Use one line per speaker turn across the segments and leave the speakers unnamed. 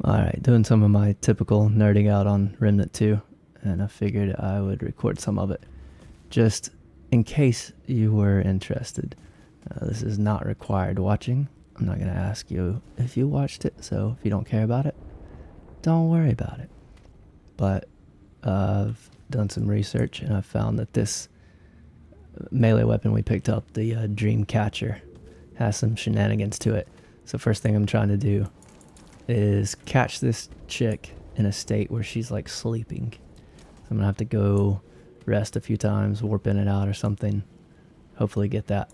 Alright, doing some of my typical nerding out on Remnant 2, and I figured I would record some of it, just in case you were interested. This is not required watching. I'm not going to ask you if you watched it, so if you don't care about it, don't worry about it. But I've done some research, and I've found that this melee weapon we picked up, the Dream Catcher, has some shenanigans to it. So first thing I'm trying to do is catch this chick in a state where she's like sleeping. So I'm gonna have to go rest a few times, warp in and out or something. Hopefully get that.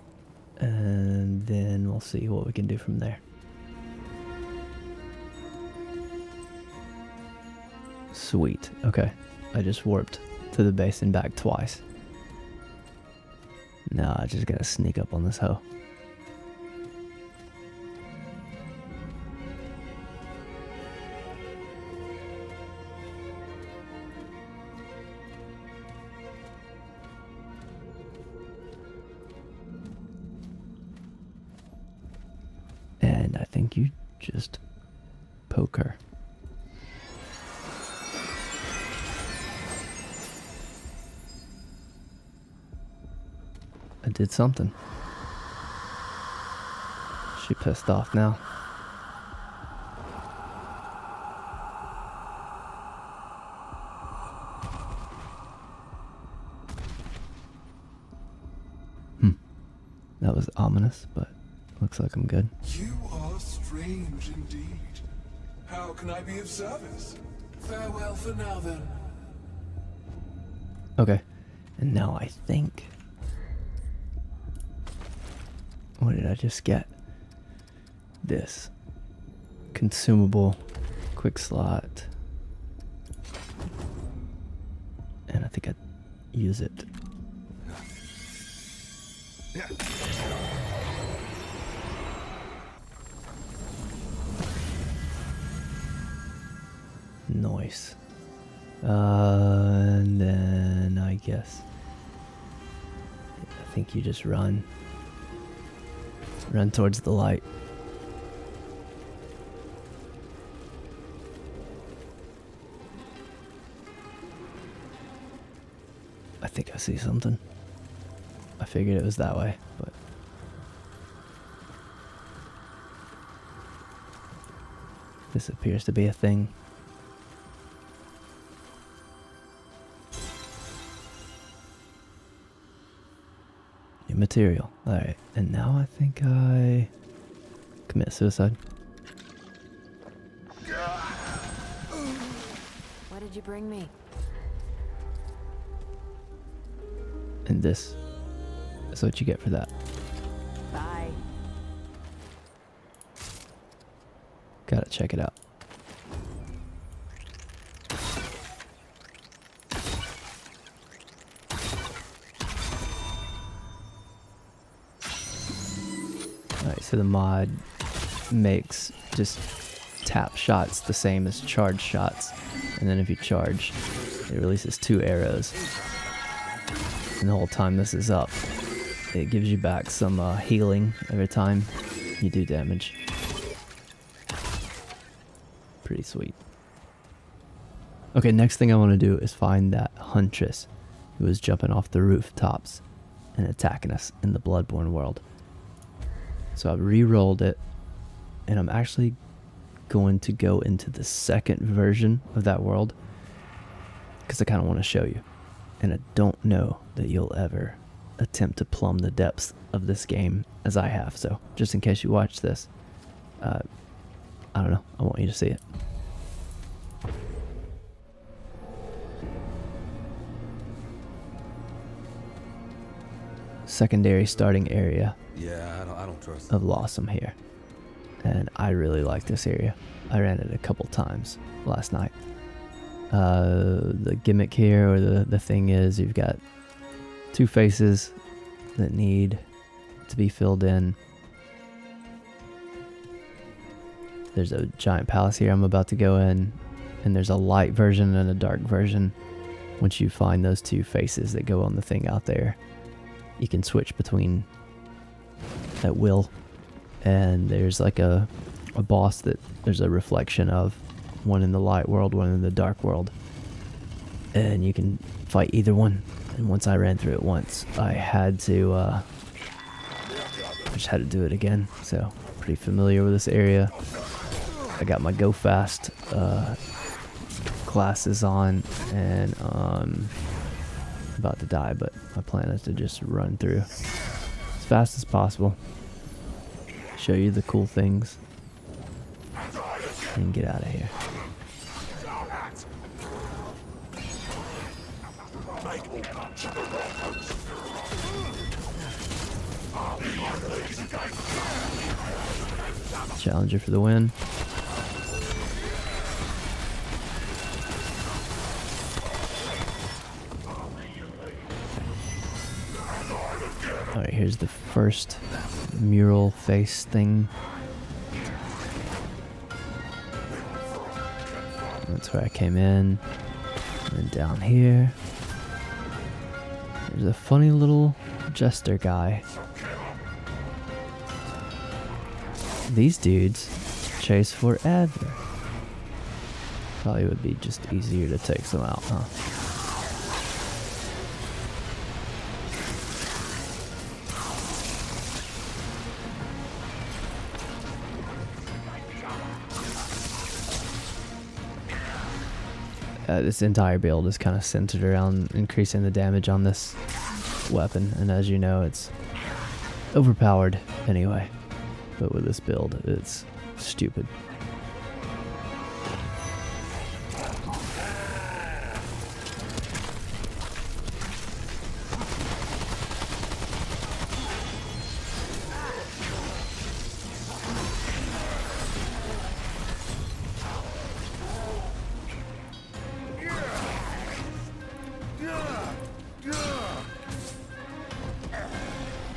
And then we'll see what we can do from there. Sweet. Okay. I just warped to the base and back twice. Now I just gotta sneak up on this hoe. And I think you just poke her. I did something. She pissed off now. That was ominous, but looks like I'm good.
You are strange indeed. How can I be of service? Farewell for now, then.
Okay, and now I think... What did I just get? This. Consumable quick slot. And I think I use it. Nice. And then I guess I think you just run towards the light. I think I see something. I figured it was that way, but this appears to be a thing. New material. Alright, and now I think I commit suicide.
Why did you bring me?
And this is what you get for that.
Bye.
Gotta check it out. Alright, so the mod makes just tap shots the same as charge shots. And then if you charge, it releases 2 arrows. And the whole time this is up, it gives you back some healing every time you do damage. Pretty sweet. Okay, next thing I want to do is find that huntress who was jumping off the rooftops and attacking us in the Bloodborne world. So I've re-rolled it, and I'm actually going to go into the second version of that world because I kind of want to show you. And I don't know that you'll ever attempt to plumb the depths of this game as I have. So just in case you watch this, I don't know, I want you to see it. Secondary starting area.
Yeah, I don't trust
of Losomn here. And I really like this area. I ran it a couple times last night. The gimmick here, or the thing is, you've got 2 faces that need to be filled in. There's a giant palace here I'm about to go in, and there's a light version and a dark version. Once you find those 2 faces that go on the thing out there, you can switch between at will. And there's like a boss that there's a reflection of one in the light world, one in the dark world, and you can fight either one. And once I ran through it once, I had to I just had to do it again. So pretty familiar with this area. I got my go fast glasses on, and about to die, but my plan is to just run through as fast as possible, show you the cool things, and get out of here. Challenger for the win. Alright, here's the first mural face thing. That's where I came in. And then down here, there's a funny little jester guy. These dudes chase forever. Probably would be just easier to take some out, huh? This entire build is kind of centered around increasing the damage on this weapon, and as you know, it's overpowered anyway. But with this build, it's stupid.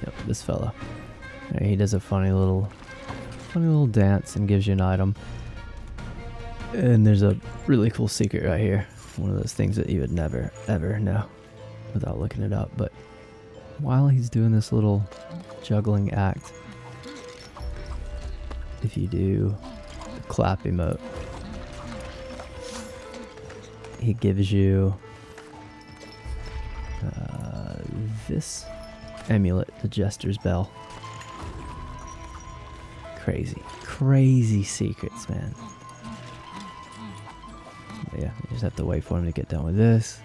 Yep, this fella. He does a funny little dance and gives you an item. And there's a really cool secret right here. One of those things that you would never, ever know without looking it up. But while he's doing this little juggling act, if you do the clap emote, he gives you this amulet, the Jester's Bell. Crazy secrets, man. But yeah, you just have to wait for him to get done with this.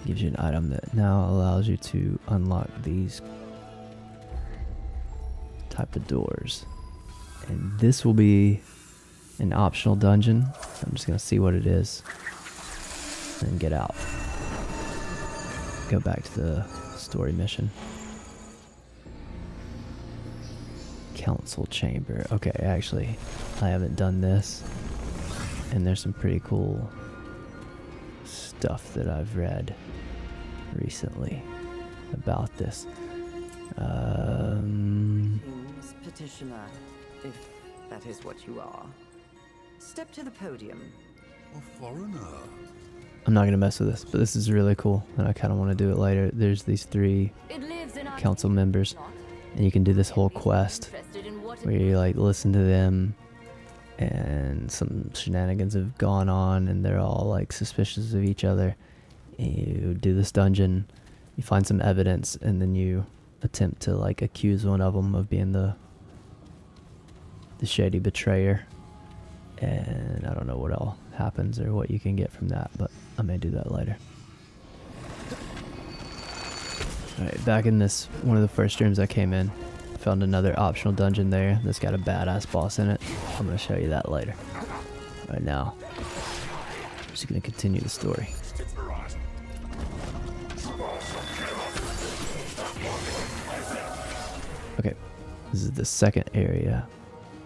Gives you an item that now allows you to unlock these type of doors. And this will be an optional dungeon. I'm just gonna see what it is and get out. Go back to the story mission. Council chamber. Okay, actually, I haven't done this, and there's some pretty cool stuff that I've read recently about this.
King's petitioner, if that is what you are. Step to the podium.
A foreigner.
I'm not gonna mess with this, but this is really cool, and I kind of want to do it later. There's these 3 council members, and you can do this whole quest where you like listen to them, and some shenanigans have gone on, and they're all like suspicious of each other. You do this dungeon, you find some evidence, and then you attempt to like accuse one of them of being the shady betrayer. And I don't know what all happens or what you can get from that, but I may do that later. Alright, back in this, one of the first rooms I came in, found another optional dungeon there that's got a badass boss in it. I'm going to show you that later. Right now, I'm just going to continue the story. Okay, this is the second area,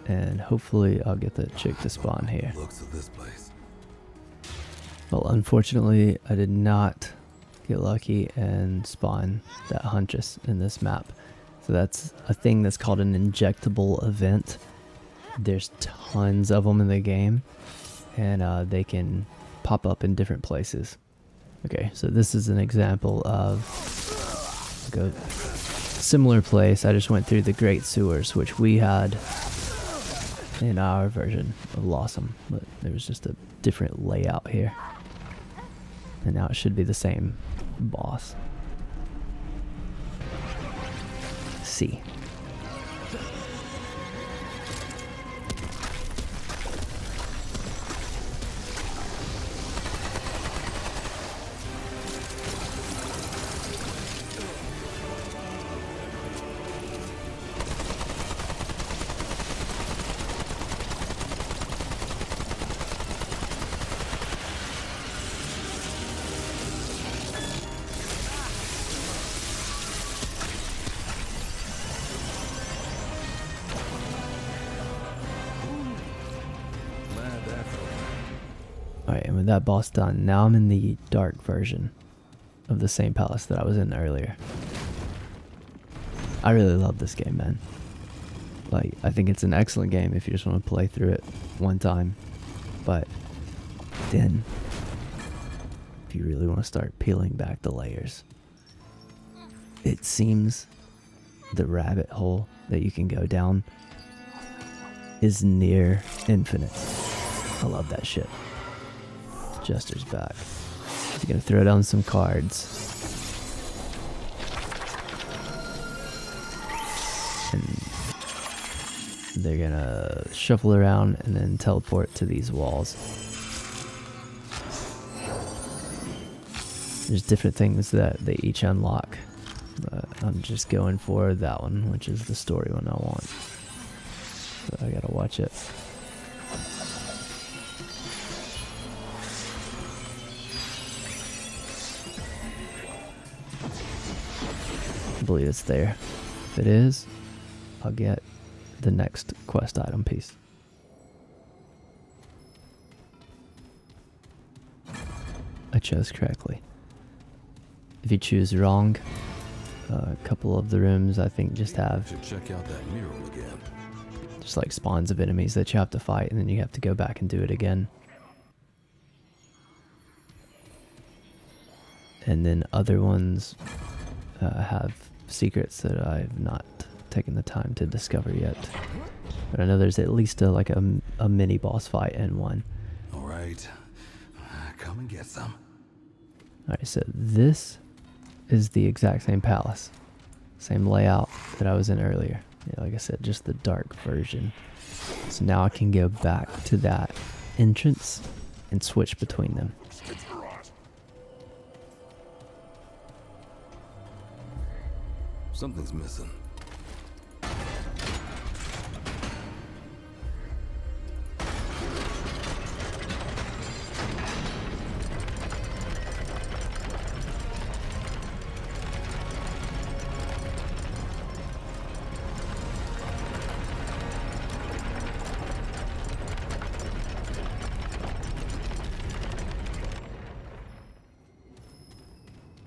and hopefully I'll get the chick to spawn here.
Looks of this place.
Well, unfortunately, I did not get lucky and spawn that huntress in this map. So that's a thing that's called an injectable event. There's tons of them in the game, and they can pop up in different places. Okay, so this is an example of like a similar place. I just went through the Great Sewers, which we had in our version of Losomn, but there was just a different layout here. And now it should be the same boss. C. Alright, and with that boss done, now I'm in the dark version of the same palace that I was in earlier. I really love this game, man. Like, I think it's an excellent game if you just want to play through it one time. But then, if you really want to start peeling back the layers, it seems the rabbit hole that you can go down is near infinite. I love that shit. Jester's back. He's gonna throw down some cards. And they're gonna shuffle around and then teleport to these walls. There's different things that they each unlock. But I'm just going for that one, which is the story one I want. So I gotta watch it. I believe it's there. If it is, I'll get the next quest item piece. I chose correctly. If you choose wrong, a couple of the rooms I think just have
Should check out that mural again.
just like spawns of enemies that you have to fight, and then you have to go back and do it again. And then other ones have secrets that I've not taken the time to discover yet. But I know there's at least like a mini boss fight in one.
All right, come and get some.
Alright, so this is the exact same palace. Same layout that I was in earlier. Yeah, like I said, just the dark version. So now I can go back to that entrance and switch between them.
Something's missing.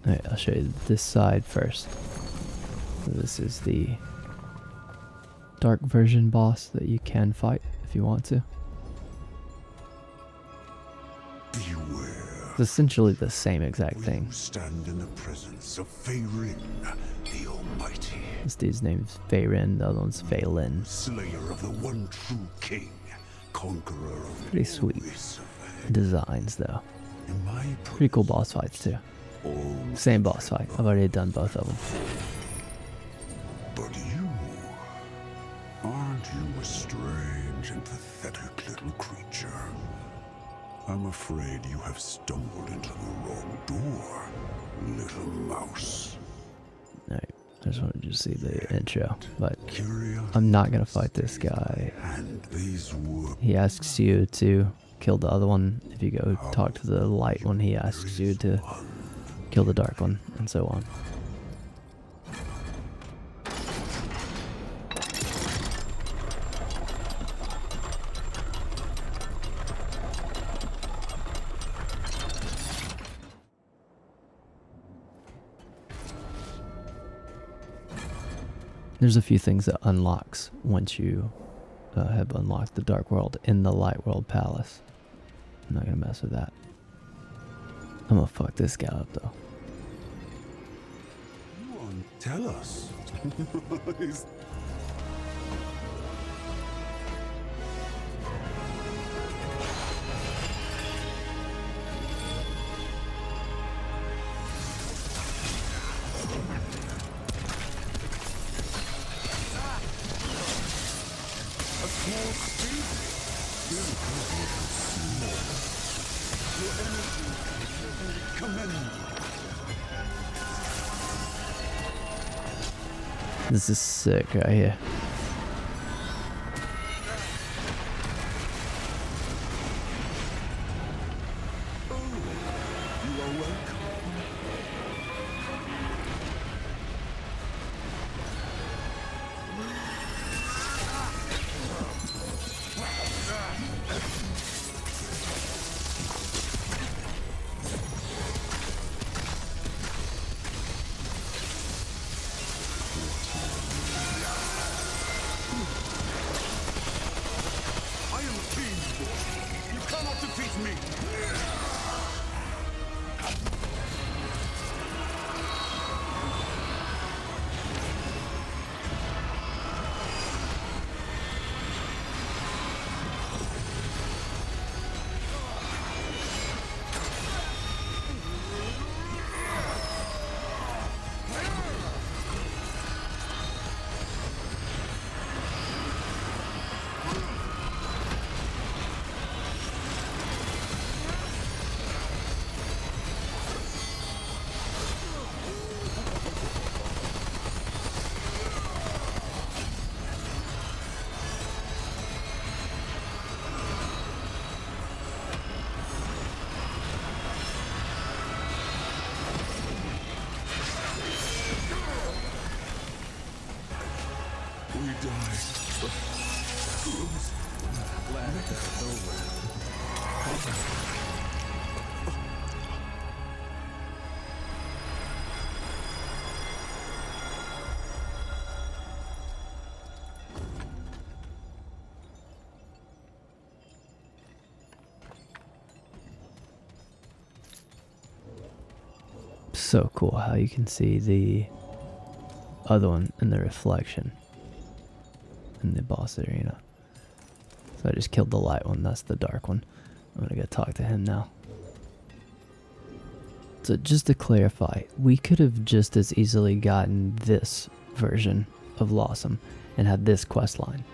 Alright, I'll show you this side first. So this is the dark version boss that you can fight if you want to.
Beware.
It's essentially the same exact thing.
You stand in the presence of Feyrin, the Almighty,
This dude's name's Feyrin, the other one's Feylin.
slayer of the one true king, conqueror of
Pretty sweet
race
designs though.
In my
Pretty cool boss fights too.
all,
Same boss fight. I've already done both of them.
but you, aren't you a strange and pathetic little creature? I'm afraid you have stumbled into the wrong door, little mouse.
Alright, I just wanted you to see the intro, but
Curious.
I'm not gonna fight this guy.
And these were
He asks you to kill the other one. If you go talk to the light one, he asks you to kill the dark one, and so on. There's a few things that unlocks once you have unlocked the Dark World in the Light World Palace. I'm not gonna mess with that. I'm gonna fuck this guy up though.
Go on, tell us. Is- A small speed. Very small. Your energy commendable.
This is sick right here.
You are welcome. I am king. You cannot defeat me. We die. Glad it's over.
So cool how you can see the other one in the reflection in the boss arena. So I just killed the light one, that's the dark one. I'm gonna go talk to him now. So just to clarify, we could have just as easily gotten this version of Losomn and had this quest line.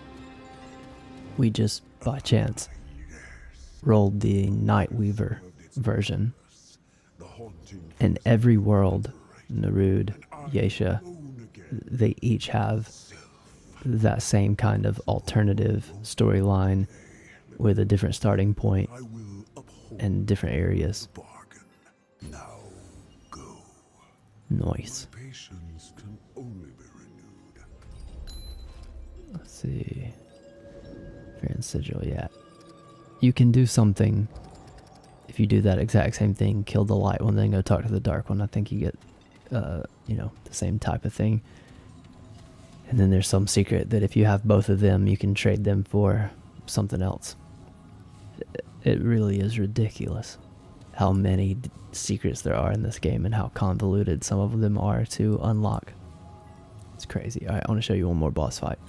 We just, by chance, rolled the Night Weaver version.
The haunting
And every world, Narud, Yesha, they each have that same kind of alternative storyline with a different starting point
I will uphold
and different areas.
the bargain. Now go.
Nice.
Patience can only be renewed.
Let's see. Fear and Sigil, yeah. You can do something if you do that exact same thing, kill the light one, then go talk to the dark one. I think you get, you know, the same type of thing. And then there's some secret that if you have both of them, you can trade them for something else. It really is ridiculous how many secrets there are in this game and how convoluted some of them are to unlock. It's crazy. Alright, I want to show you one more boss fight.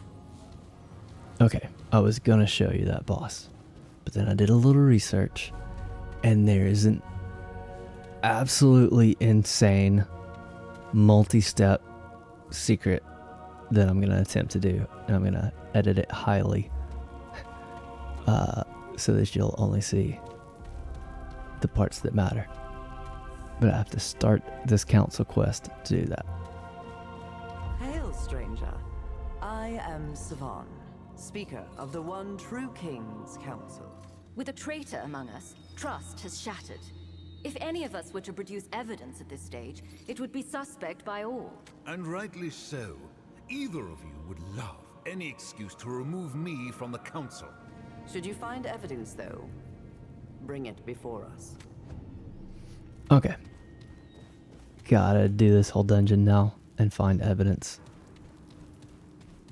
Okay, I was gonna show you that boss, but then I did a little research, and there is an absolutely insane multi-step secret that I'm gonna attempt to do, and I'm gonna edit it highly so that you'll only see the parts that matter. But I have to start this council quest to do that.
Hail, stranger. I am Savan, speaker of the One True King's Council.
With a traitor among us, trust has shattered. If any of us were to produce evidence at this stage, it would be suspect by all.
And rightly so. Either of you would love any excuse to remove me from the council.
Should you find evidence, though, bring it before us.
Okay. Gotta do this whole dungeon now and find evidence.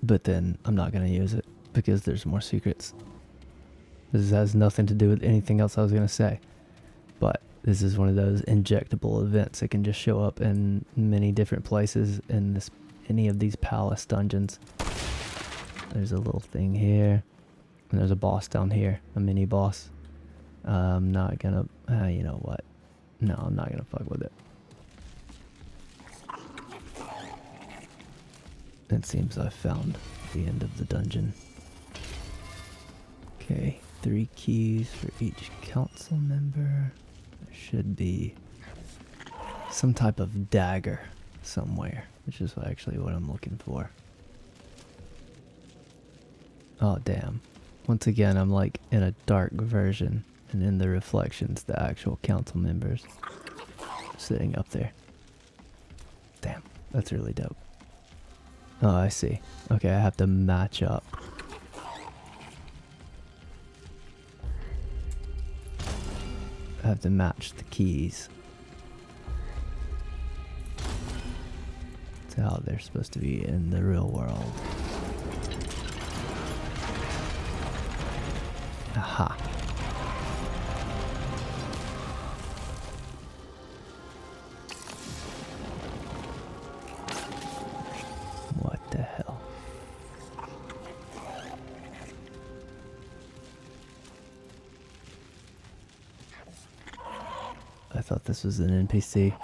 But then I'm not gonna use it because there's more secrets. This has nothing to do with anything else I was gonna say. But This is one of those injectable events that can just show up in many different places in any of these palace dungeons. There's a little thing here, and there's a boss down here, a mini boss. I'm not gonna, you know what? No, I'm not gonna fuck with it. It seems I've found the end of the dungeon. Okay, 3 keys for each council member. There should be some type of dagger somewhere, which is actually what I'm looking for. Oh, damn. Once again, I'm like in a dark version, and in the reflections, the actual council members sitting up there. Damn, that's really dope. Oh, I see. Okay, I have to match up. I have to match the keys to how they're supposed to be in the real world. Aha. What the hell? I thought this was an NPC.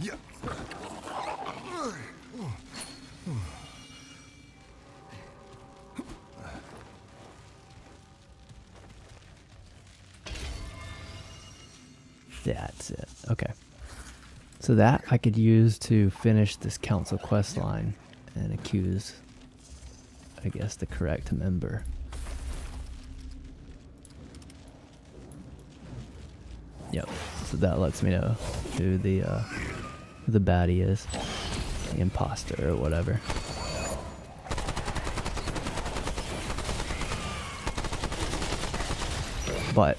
Yeah.
That's it. Okay. So that I could use to finish this council quest line and accuse, I guess, the correct member. Yep. So that lets me know who the baddie is, the imposter or whatever. But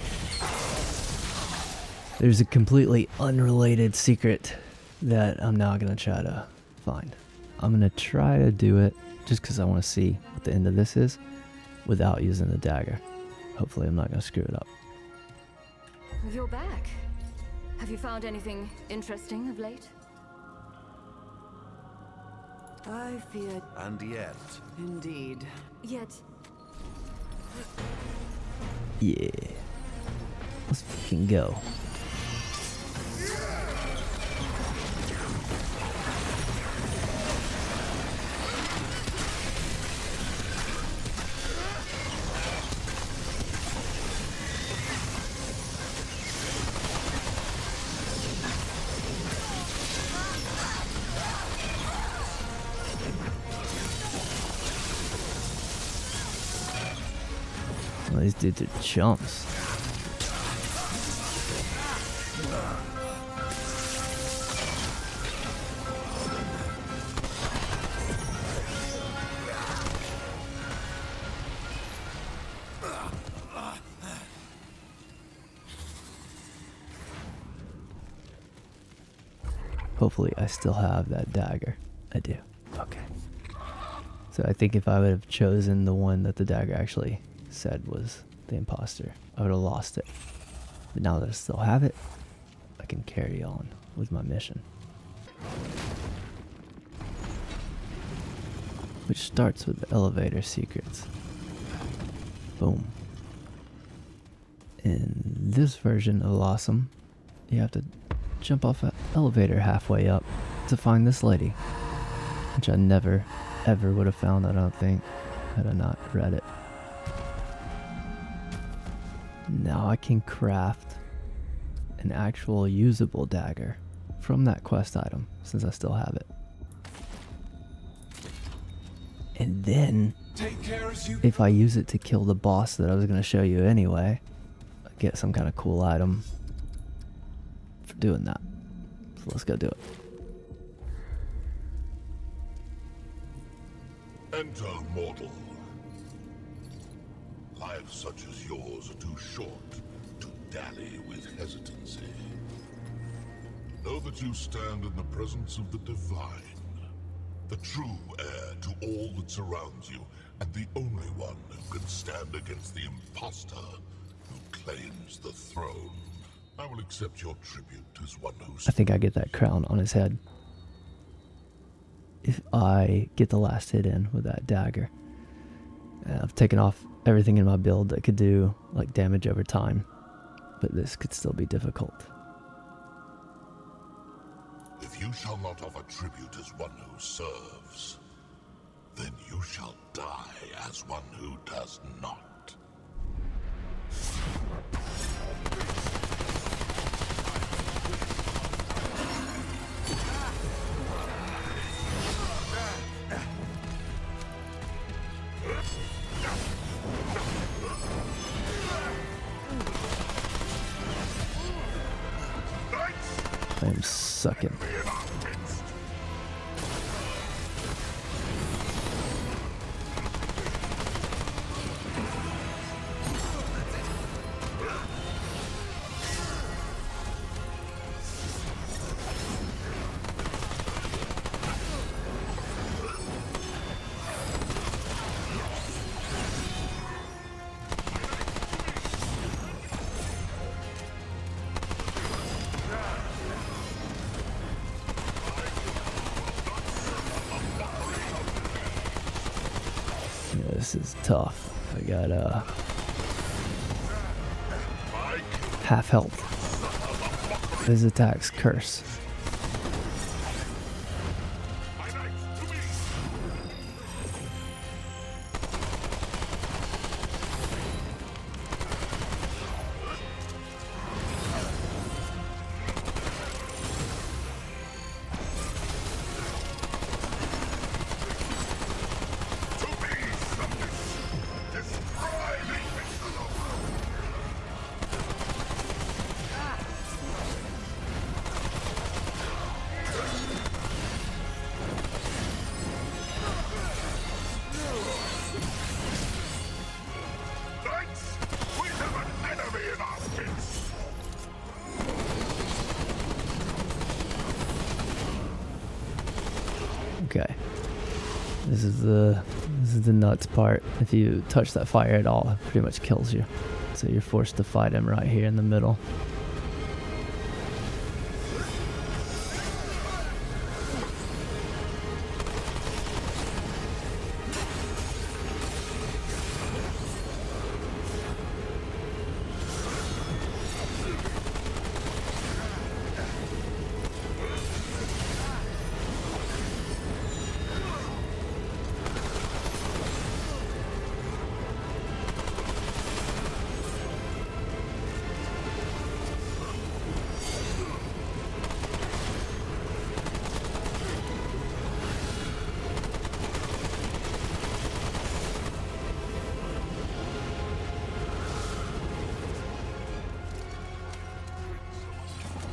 there's a completely unrelated secret that I'm now gonna try to find. I'm gonna try to do it just because I want to see what the end of this is without using the dagger. Hopefully I'm not gonna screw it up.
You're back. Have you found anything interesting of late?
I feared.
And yet.
Indeed.
Yet,
Yeah. Let's fucking go. Well, these dudes are chumps. Hopefully I still have that dagger. I do. Okay. So I think if I would have chosen the one that the dagger actually said was the imposter, I would have lost it. But now that I still have it, I can carry on with my mission. Which starts with the elevator secrets. Boom. In this version of Losomn, you have to jump off an elevator halfway up to find this lady, which I never ever would have found, I don't think, had I not read it. Now I can craft an actual usable dagger from that quest item, since I still have it. And then,
Take care as you
if I use it to kill the boss that I was going to show you anyway, I get some kind of cool item for doing that. So let's go do it.
Enter mortal. Lives such as yours are too short to dally with hesitancy. Know that you stand in the presence of the divine.
the true heir to all that surrounds you, and the only one who can stand against the impostor who claims the throne. I will accept your tribute as one who...
I think I get that crown on his head if I get the last hit in with that dagger. I've taken off everything in my build that could do like damage over time, but this could still be difficult.
If you shall not offer tribute as one who serves, then you shall die as one who does not.
I am sucking. This is tough. I got half health. His attacks curse. Okay. This is the nuts part. If you touch that fire at all, it pretty much kills you. So you're forced to fight him right here in the middle.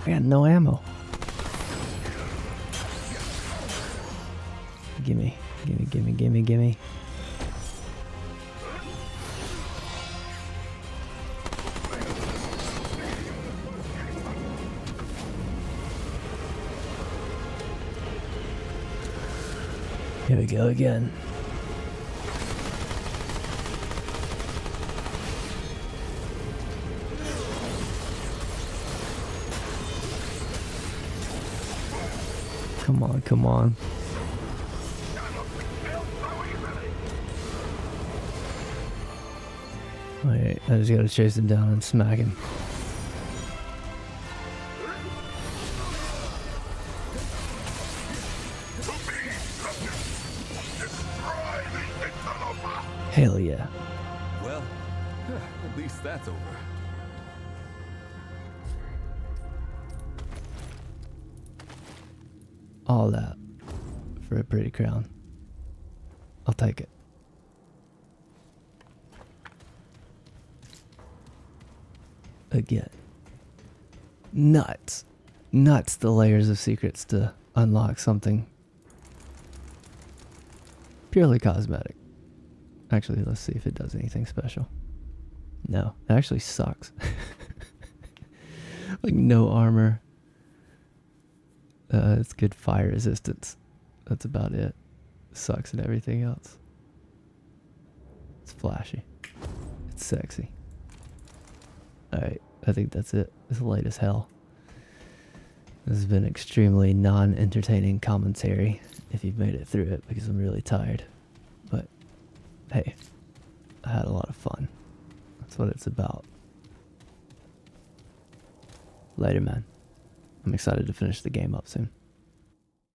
I got no ammo. Gimme, gimme, gimme, gimme, gimme. Here we go again. Come on, come on. Wait, I just gotta chase him down and smack him. Hell yeah.
Well, at least that's over.
All that for a pretty crown. I'll take it. Again. Nuts. Nuts the layers of secrets to unlock something purely cosmetic. Actually, let's see if it does anything special. No, it actually sucks. Like no armor. It's good fire resistance. That's about it. sucks at everything else. It's flashy. It's sexy. Alright, I think that's it. It's late as hell. This has been extremely non-entertaining commentary if you've made it through it, because I'm really tired. But hey, I had a lot of fun. That's what it's about. Later, man. I'm excited to finish the game up soon.